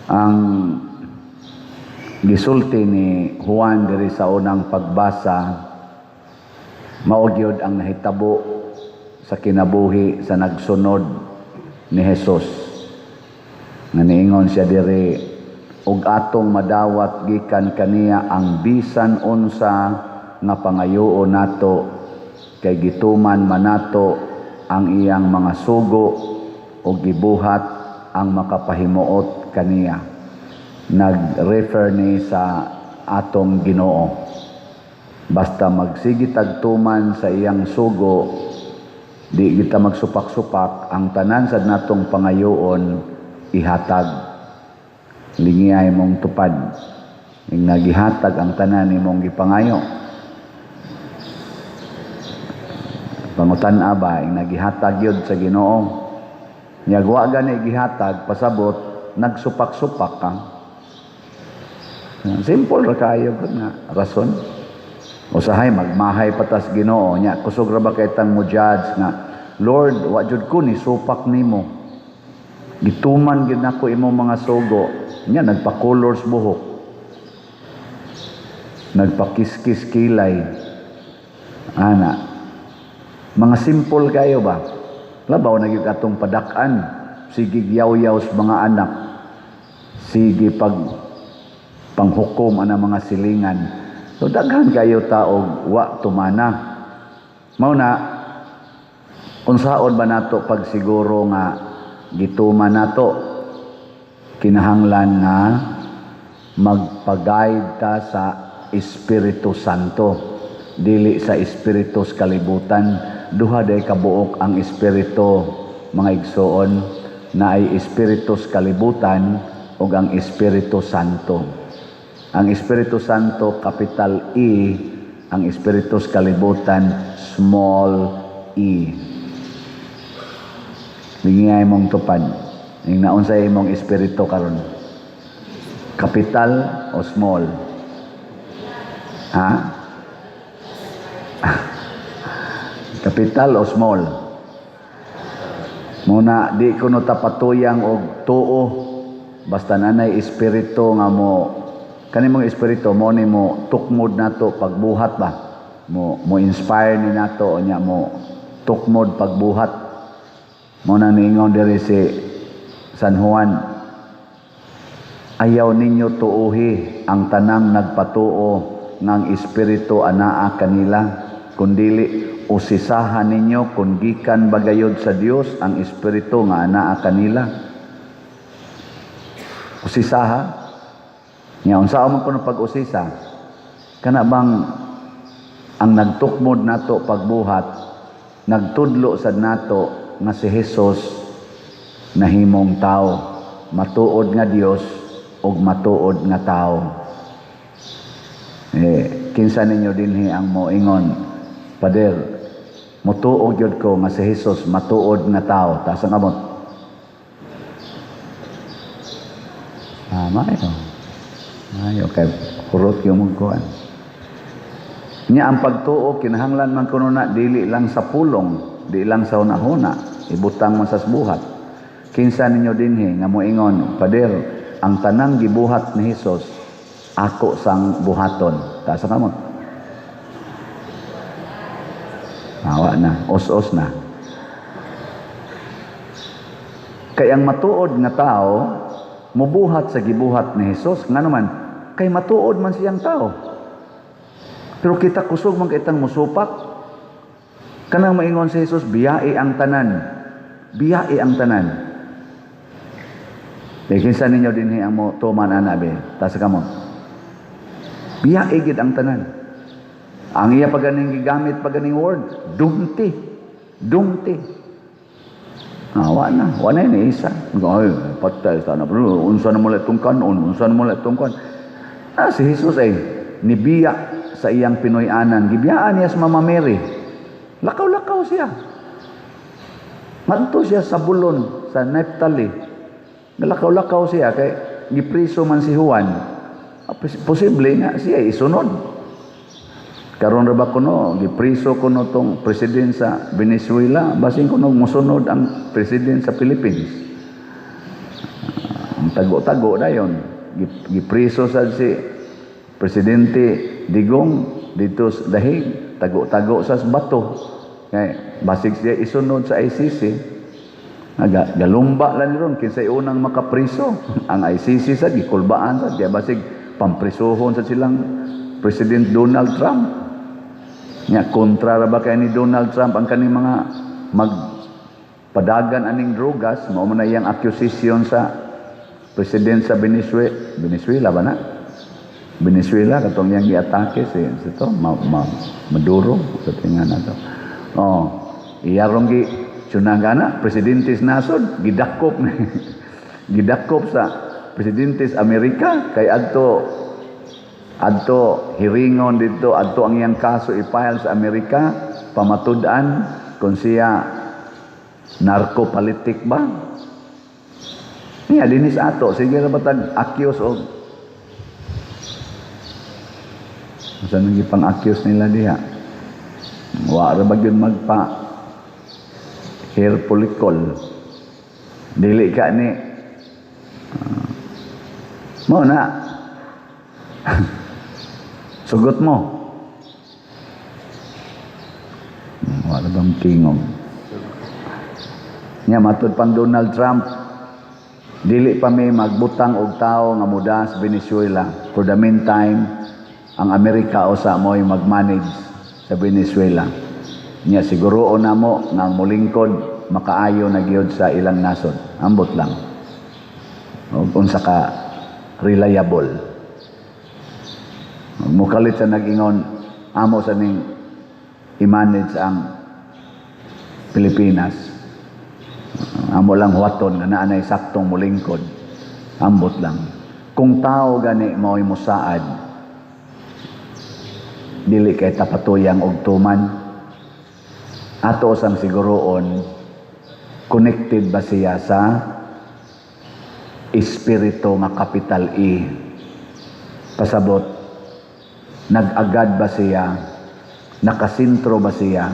Ang gisulti ni Juan diri sa unang pagbasa mao gyud ang nahitabo sa kinabuhi sa nagsunod ni Hesus. Nga niingon siya diri, ug atong madawat gikan kaniya ang bisan unsa nga pangayoon nato, kay gituman manato ang iyang mga sugo ug gibuhat ang makapahimuot kaniya. Nag-refer ni sa atong Ginoo. Basta magsigi tagtuman sa iyang sugo, di kita magsupak-supak, ang tanan sad natong pangayoon ihatag. Lingiyay mong tupad. Ing nagihatag ang tanan nimong gipangayo. Pangutan-a ba, ing nagihatag yun sa Ginoo. Nyagwa gani gihatag, pasabot, nagsupak-supak ka. Simple ra kayo nga rason. Usahay magmahay patas Ginoo nya, kusog ra ba kay tang mo judge nga, Lord, wa jud ko ni supak nimo. Gituman gid nako imong mga sugo. Nya nagpa-colors buhok. Nagpa-kiskis kilay. Ana. Mga simple kayo ba? Labaw na gyud atong padak-an. Sige yaw-yaw sa mga anak. Sige panghukom ana mga silingan. So daghan kayo taog wa tumana. Mao na unsaon ba nato pag siguro nga gituman nato, kinahanglan nga magpa-guide ta sa Espiritu Santo, dili sa espiritu sa kalibutan. Duha day kabuok ang espiritu, mga igsoon, na ay espiritu sa kalibutan ug ang Espiritu Santo. Ang Espiritu Santo capital E, ang espiritu sa kalibutan small e. Lingiyay mong tupad. Ing naon sa imong espiritu karon? Capital o small? Ha? Capital o small? Muna di ko no tapatuyang og tuo, basta nanay espiritu nga mo, kanimong espiritu mo ni mo tukmod nato pagbuhat ba, mo inspire ni nato nya mo tukmod pagbuhat. Mo na niingon diri si San Juan, ayaw ninyo tuuhi ang tanang nagpatuo ng espiritu anaa kanila, kundili usisahan ninyo kung gikan bagayod sa Dios ang espiritu nga anaa kanila. Usisaha nya unsa man kuno pag-usisa, kana bang ang nagtukmod nato pagbuhat nagtudlo sad nato nga si Hesus nahimong tao, matuod nga Dios ug matuod nga tao. Kinsa ninyo dinhi ang moingon, Pader, mutuog yun ko nga si Hesus matuod nga tao. Taas ang amot. Mayo kay kurot yung mugkuan. Nya ang pagtuo kinahanglan man kuno na dili lang sa pulong, di lang sa hunahuna, ibutang man sa buhat. Kinsa ninyo dinhi nga moingon, Pader, ang tanang gibuhat ni Hesus ako sang buhaton. Taas ang amot. Awa na, os-os na. Kay ang matuod nga tao mubuhat sa gibuhat ni Hesus, nga naman kay matuod man siyang tao. Pero kita kusog man kitang musupak. Kanang maingon si Hesus, biyai ang tanan. Biyai ang tanan. Kinsa ninyo dinhi ang mo tuman ana be, tas kamo. Biyai gid ang tanan. Ang iya paganing gigamit paganing word, dumti. Dumti. Awa na, wala ni isa. Ay, patay sana bro. Unsa na mo itong kanon, unsa na mo itong kan. Si Hesus ay nibiya sa iyang Pinoy-anan. Gibiyaan niya sa Mama Mary. Lakaw-lakaw siya. Manto siya sa Bulon, sa Naphtali. Lakaw-lakaw siya kay gipriso man si Juan. Posible nga siya isunod. Karon ra ba kuno gipriso kuno tong president sa Venezuela, basin kuno mosunod ang president sa Philippines. tago-tago na yun. Gipriso sa si Presidente Digong dito sa dahig, tago-tago sa bato. Kaya basig siya isunod sa ICC. Galumba lang ron kinsay unang makapriso. Ang ICC sa gikulbaan sa kaya basig pamprisuhon sa silang President Donald Trump. Nya kontra ra ba kay ni Donald Trump ang kaning mga magpadagan aning drogas, mao man iyang accusation sa president sa Venezuela ba na? Venezuela katong yang giatake si ito Maduro sa tingan nato. Oh, iyarong gi tsunangana presidentes nasod gidakop gidakop sa presidentes Amerika kay adto hiringon dito adto ang iyang kaso i-file sa Amerika pamatud-an kung siya narco-politik ba? Niya dinis ato sige ra batag accuse og saan nang ipang-accuse nila diha? Wa ra ba gyud magpa hair follicle. Dili ka ni mo na. Sugot mo. Wa ra bang tingog. Nya matud pang Donald Trump dili pa may magbutang og tao nga muda sa Venezuela. For the meantime, ang Amerika usa mo'y mag-manage sa Venezuela. Nya siguroon na mo nga mulingkod makaayo na gyud sa ilang nasod. Ambot lang. O unsa ka reliable. Mukalit sa nag-ingon amo sa ning i-manage ang Pilipinas. Amo lang huwaton nga naa nay saktong mulingkod. Ambot lang. Kung tao gani mao'y musaad dili kay tapatuyang og tuman ato sang siguroon connected ba siya sa espiritu nga capital E pasabot nag-agad ba siya nakasintro ba siya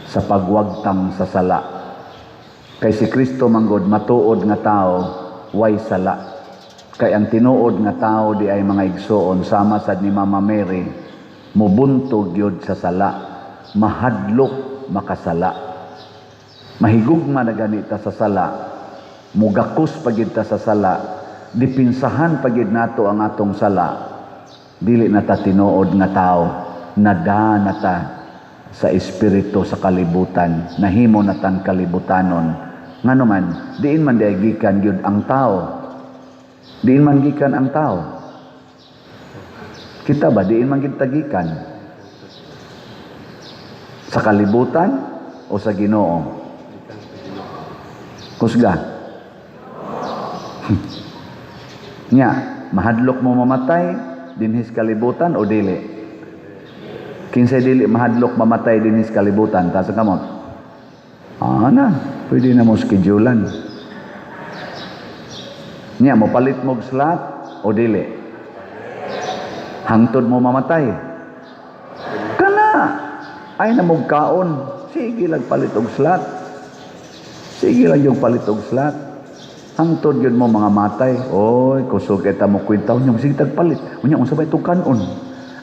sa pagwagtang sa sala kay si Kristo manggod matuod nga tao way sala kay ang tinuod nga tao di ay mga igsoon sama sad ni Mama Mary mubuntog yun sa sala, mahadlok makasala. Mahigugma na ganita sa sala, mugakos pagid ta sa sala, dipinsahan pagid nato ang atong sala, dili na ta tinuod nga tao, nada na ta sa espiritu sa kalibutan, nahimo na tan kalibutanon. Nga naman, diin man gikan yun ang tao. Diin man gikan ang tao. Kita ba, diin man gitagikan? Sa kalibutan o sa Ginoo? Kusga. Nya, mahadlok mo mamatay dinhis kalibutan o dili? Kinsay dili mahadlok mamatay dinhis kalibutan, ta sa kamot? Na, pwede na mo schedulean. Nya, mo palit mo slot o dili? Hangtod mo mamatay. Kana, ay na mong kaon. Sige lang palit og slot. Sige lang yung palit og slot. Hangtod yun mo mga matay. Oy, kusog kita mo kwintaw niyo. Sige tagpalit. Unya, kung sabay itong kanon.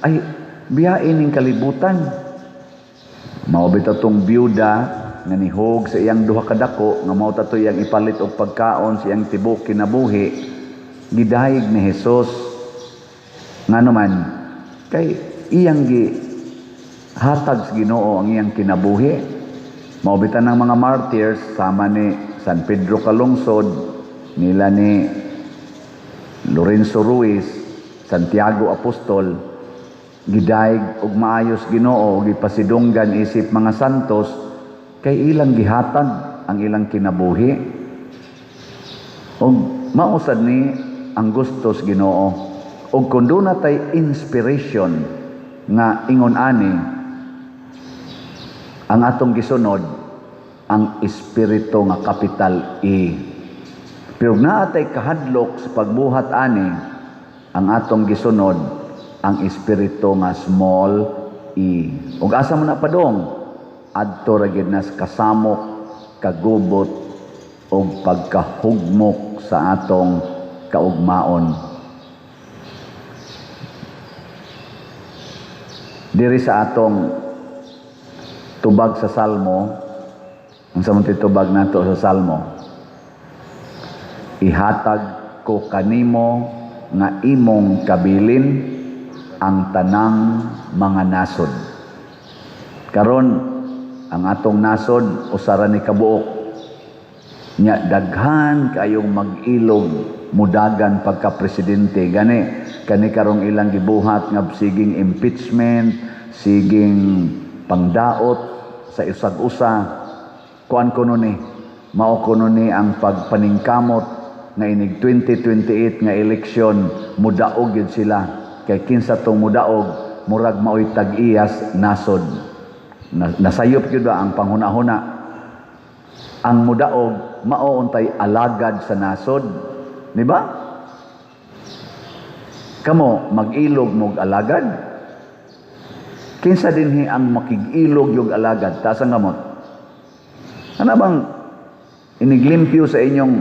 Ay, biyain ng kalibutan. Maubita tong byuda nga nihog sa iyang duha kadako nga mao tato iyang ipalit og pagkaon sa iyang tibok kinabuhi. Gidayeg ni Hesus nga naman kay iyang hatag sa Ginoo ang iyang kinabuhi. Maubitan ng mga martyrs sama ni San Pedro Calungsod, nila ni Lorenzo Ruiz, Santiago Apostol, gidayeg og maayos Ginoo ug ipasidunggan isip mga santos kay ilang gihatag ang ilang kinabuhi. Og mausad ni ang gustos Ginoo. O kung doon natay inspiration nga ingon ani ang atong gisunod ang espiritu nga capital E. Pero naatay kahadlok sa pagbuhat ani ang atong gisunod ang espiritu nga small E. Ug asa mo na padong adto ra gid nas kasamok kagubot o pagkahugmok sa atong kaugmaon. Diri sa atong tubag sa Salmo, ang samunti tubag nato sa Salmo, ihatag ko kanimo nga imong kabilin ang tanang mga nasod. Karon ang atong nasod usara ni kabuok. Nya daghan kayong mag-ilog mudagan pagka-presidente kani karong ilang gibuhat nga siging impeachment, siging pangdaot sa usag-usa. Kuan kuno ni mao kuno ni ang pagpaningkamot nga inig 2028 nga eleksyon mudaog gyud sila kay kinsa tong mudaog murag maoy tag-iyas nasod. Nasayop gyud ba ang panghuna-huna? Ang mudaog mao untay alagad sa nasod, di ba? Kamo mag-ilog mog alagad. Kinsa dinhi ang makig-ilog yung alagad ta sa ngamot? Ano bang iniglimpyo sa inyong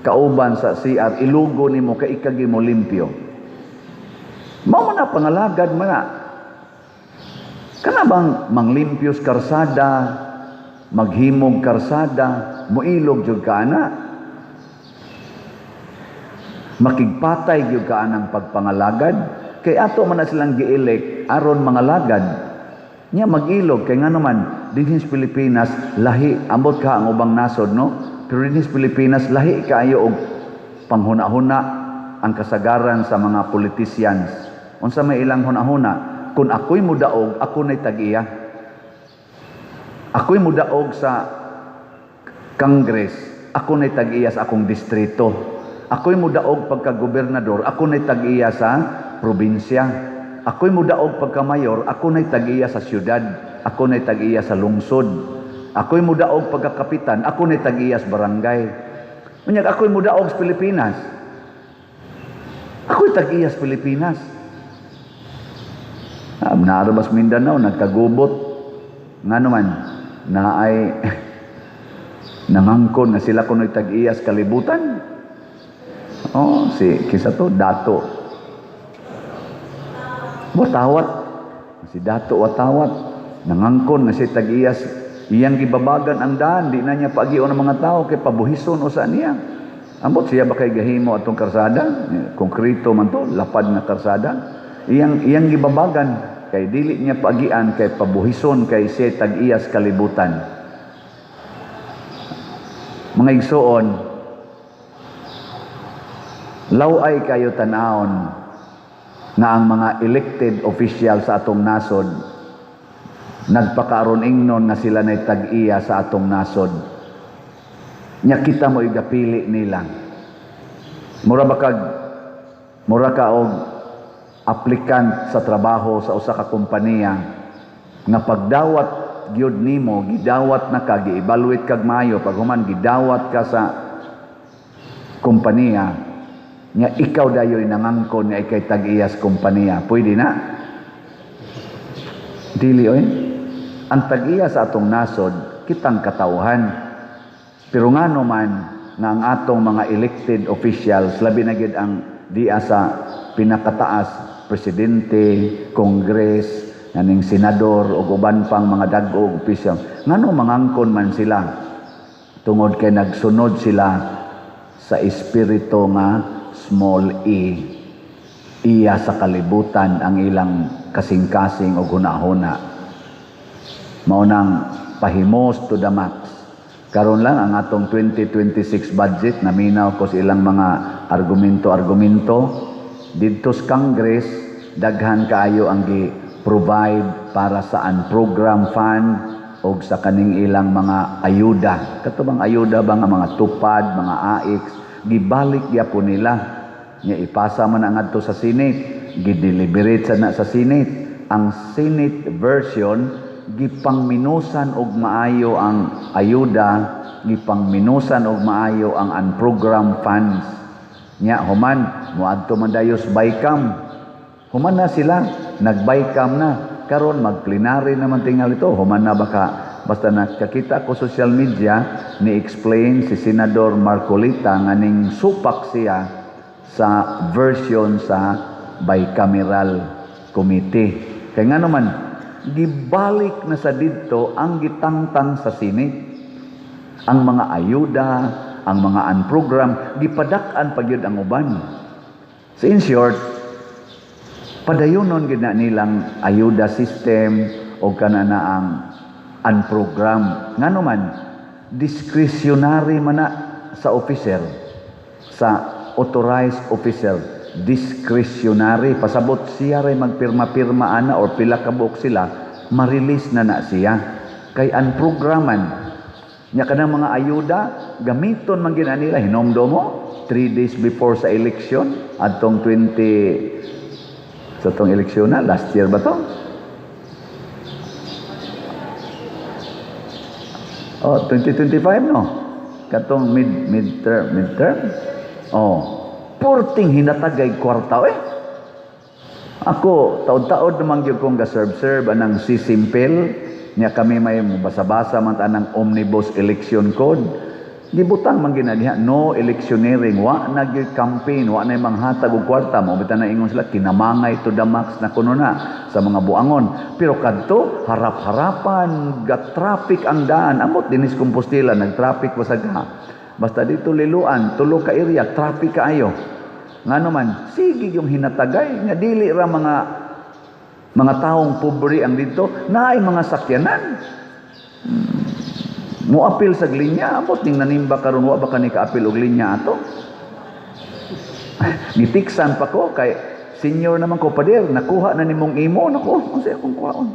kauban sa CR, ilugo nimo kay ikagi mo limpyo? Mao na pangalagad man na. Kana bang manglimpyos karsada, maghimog karsada, muilog jud ka ana? Makigpatay gyud ka anang pagpangalagad kay ato man na silang gi-elect aron mga lagad nya mag-ilog kay ngano man dinhi sa Pilipinas lahi ambot ka ang ubang nasod no, pero dinhi sa Pilipinas lahi kaayo og panghuna-huna ang kasagaran sa mga politicians. Unsa may ilang hunahuna, kun ako'y mudaog ako nay tag-iya, ako'y mudaog sa Congress ako nay tag-iya sa akong distrito, ako'y mudaog pagka-gobernador ako nay tag-iya sa probinsya, ako'y mudaog pagka-mayor ako nay tag-iya sa syudad, ako nay tag-iya sa lungsod, ako'y mudaog pagka-kapitan ako nay tag-iya sa barangay. Unyag ako'y mudaog sa Pilipinas, ako'y tag-iya sa Pilipinas. Naarabas Mindanao nagkagubot ngano man na ay namangkon nga sila kuno'y tag-iya sa kalibutan. Oh, si kisa to Dato Watawat, si Dato Watawat nangangkon nga si tag-iyas iyang gibabagan ang daan, di na niya pag-ion ng mga tao kay pabuhison o saan niya. Ambot siya ba kay gahimo atong karsada, konkrito man to, lapad na karsada, iyang gibabagan kay dili niya pag-ian kay pabuhison kay siya tag-iyas kalibutan. Mga igsoon, laway kayo tanahon nga ang mga elected official sa atong nasod nagpakaaron ingnon nga sila nay tag-iya sa atong nasod. Nya kita mo igapili nila. Mura ka og aplikant sa trabaho sa usa ka kompanya nga pagdawat gyud nimo gidawat na ka gi-evaluate kag maayo pag human gidawat ka sa kompanya nya ikaw dayoy nangangkon nga ikay tag-iyas kompanya, pwede na? Dili oy. Ang tag-iya sa atong nasod kitang katawhan, pero ngano man nga ang atong mga elected officials labi na gyud ang diya sa pinakataas, presidente, kongres, naning senador o uban pang mga dagko opisyal, ngano mangangkon man sila tungod kay nagsunod sila sa espiritu nga small e, iya sa kalibutan ang ilang kasing-kasing o hunahuna. Maunang pahimos to the max. Karon lang ang atong 2026 budget, naminaw ko sa ilang mga argumento didto sa Congress, daghan kaayo ang gi-provide para sa program fund o sa kaning ilang mga ayuda. Katubang ayuda ba nga mga tupad, mga AIX, gibalik gyapon nila. Nya ipasa man ang adto sa Senate, gideliberate sa Senate. Ang Senate version gipangminusan og maayo ang ayuda, gipangminusan og maayo ang unprogrammed funds. Nya human moadto man dayos BICAM. Human na sila, nag-BICAM na. Karon mag-plenary naman tingal ito. Human na baka Basta nakakita ko social media, ni-explain si Senador Marcolita nga ning supak siya sa version sa bicameral committee. Kaya nga naman, gibalik na sa dito ang gitangtang sa Senate. Ang mga ayuda, ang mga unprogram, gipadak-an pagyud ang uban. So in short, padayonon gid na nilang ayuda system o kanana ang unprogram. Nga naman, discretionary man na sa officer, sa authorized officer, discretionary. Pasabot siya rin magpirma-pirma ana or pila ka buok sila, ma-release na siya. Kay unprograman, nya kanang mga ayuda, gamiton man gina nila, hinomdomo, 3 days before sa election, atong 20, sa tong eleksyon na, last year ba to? Oh, 2025 no? Katong midterm? Oh, porting hinatagay kwarta Ako, taod-taod naman yung kong ga-serve anang sisimpel, niya kami may basa-basa man anang omnibus election code. Gibutang man ginadiha, no electioneering, wa na gyud campaign, wa na manghatag og kwarta, mo bitan na ingon sila kinamangay to the max na kuno na sa mga buangon. Pero kadto harap-harapan, ga traffic ang daan, amot dinis Compostela nag-traffic wasagha. Basta dito liluan, tulo ka area, traffic kaayo. Ngano man, sige yung hinatagay nga dili ra mga taong pobre ang dito, naay mga sakyanan. Muapil sa linya, abot ning nanimba karon wa ba kani kaapil og linya ato. Gitiksan pa ko kay senior naman ko pader, nakuha na nimong imo nako, unsa akong kuhaon.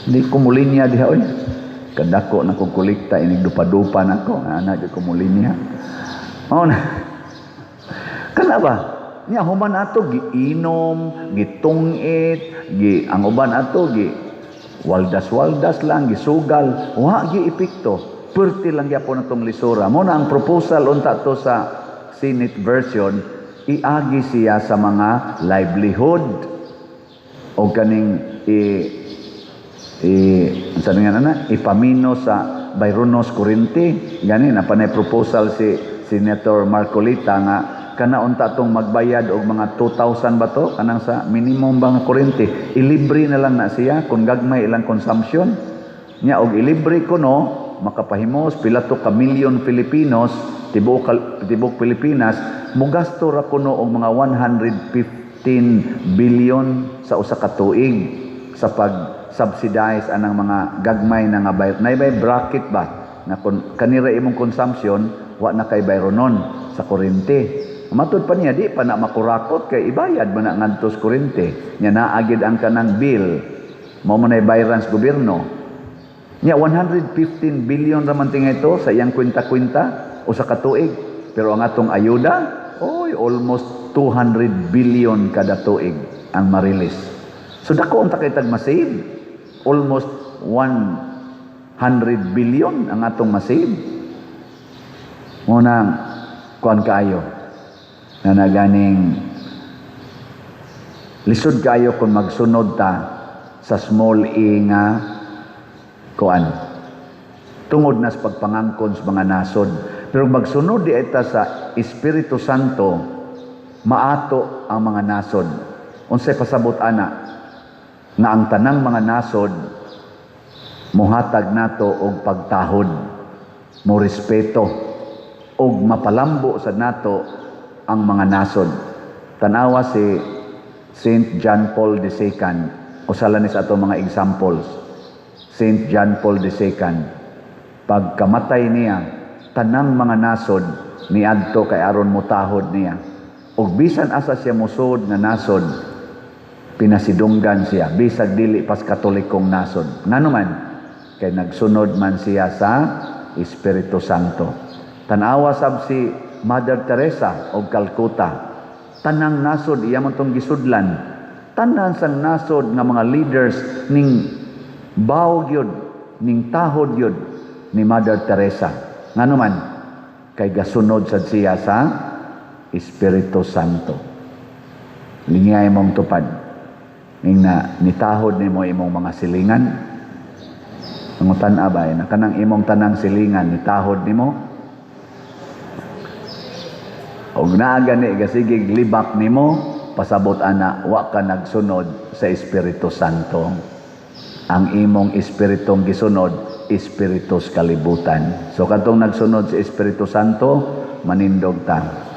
Di ko mulinya diha oy. Kadako na kong kolekta inig dupa-dupa nako, ana di ko mulinya. Mao na. Kana ba? Nya human ato giinom, gitungit, ang uban ato waldas-waldas lang, gisugal, wa gi epekto. Perti lang gyapon atong lisura. Mo na ang proposal unta to sa Senate version, iagi siya sa mga livelihood o kaning sabi nga na, ipamino sa Bayronos Corrente. Gani na panay proposal si Senator Marcolita nga kana unta tong magbayad og mga 2,000 ba to kanang sa minimum ba nga kuryente, ilibre na lang na siya kung gagmay ilang consumption nya og ilibre ko no makapahimos pila to ka milyon Filipinos tibok Pilipinas mugasto ra kuno og mga 115 billion sa usa ka tuig sa pag-subsidize anang mga gagmay na nga bayad naibay bracket ba na kung kanira imong consumption wa na kay bayronon sa kuryente. Matod pa niya, di pa na makurakot kay ibayad man na ngantos kuryente. Nya naagid ang kanang bill. Mao man ay bayaran sa gobyerno. Nya 115 billion raman tingay ito sa iyang kwenta-kwenta o sa katuig. Pero ang atong ayuda, almost 200 billion kada tuig ang marilis. So dako ang takay tag-masave. Almost 100 billion ang atong masave. Munang kuan kaayo na naganing lisod kayo kung magsunod ta sa small e nga kuan tungod na sa pagpangangkon sa mga nasod. Pero magsunod di ita sa Espiritu Santo, maato ang mga nasod. Unsay pasabot ana nga ang tanang mga nasod mohatag nato og pagtahod, mo respeto og mapalambo sa nato ang mga nasod. Tanawa si Saint John Paul II, usala ni sa ato mga examples. Saint John Paul II, pagkamatay niya, tanang mga nasod niadto kay aron motahod niya. Og bisan asa siya musod nga nasod, pinasidunggan siya, bisag dili pas katolikong nasod. Nganuman, kay nagsunod man siya sa Espiritu Santo. Tanawa sab si Mother Teresa of Calcutta, tanang nasod iya man tong gisudlan, tanan sang nasod nga mga leaders ning bawog yun, ning tahod yun ni Mother Teresa. Nganuman kay gasunod sad siya sa Espiritu Santo. Lingay mong tupad ning na nitahod nimo imong mga silingan. Nangutan abay na kanang imong tanang silingan ni tahod nimo. Og naa gani gasigig libak nimo, pasabot ana wa ka nagsunod sa Espiritu Santo. Ang imong espiritong gisunod, espiritus kalibutan. So katong nagsunod sa Espiritu Santo, manindog ta.